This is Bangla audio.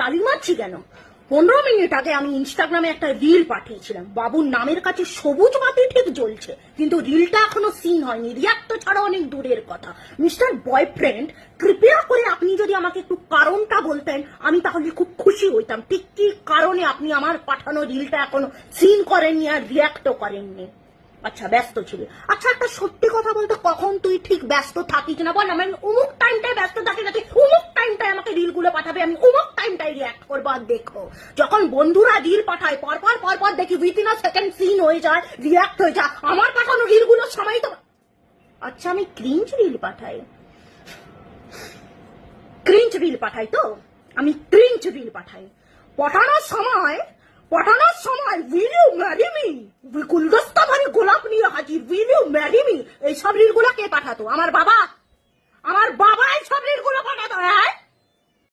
তালি মারছি কেন? 15 মিনিট আগে আমি ইনস্টাগ্রামে একটা রিল পাঠিয়েছিলাম, বাবুর নামের কাছে সবুজ বাতি ঠিক জ্বলছে, কিন্তু রিলটা এখনো সিন হয়নি, রিয়াক্ট তো ছাড়া অনেক দূরের কথা। মিস্টার বয়ফ্রেন্ড, কৃপয়া করে আপনি যদি আমাকে একটু কারণটা বলতেন, আমি তাহলে খুব খুশি হইতাম। ঠিক কি কারণে আপনি আমার পাঠানো রিলটা এখনো সিন করেননি আর রিয়াক্টও করেননি? আচ্ছা, ব্যস্ত ছিলি। আচ্ছা, একটা সত্যি কথা বলতে, কখন তুই ঠিক ব্যস্ত থাকিস না বল? আমি অমুক টাইমটায় ব্যস্ত থাকি না, তুই অমুক টাইমটায় আমাকে রিলগুলো পাঠাবে, আমি অমুক টাইমটায় রিয়াক্ট করবো। আর দেখো, যখন বন্ধুরা রিল পাঠায় পরপর দেখি উইথিন আ সেকেন্ড সিন হয়ে যায়, রিয়াক্ট হয়ে যায়। আমার পাঠানো রিলগুলোর সময় তো আচ্ছা, আমি ক্রিঞ্জ রিল পাঠাই, ক্রিঞ্জ রিল পাঠাই তো আমি ক্রিঞ্জ রিল পাঠাই। পাঠানোর সময় will you marry me, Guldasta ভরে গোলাপ নিয়ে হাজির, উইল ইউ ম্যারি মি, এইসব রিলগুলো কে পাঠাতো? আমার বাবা।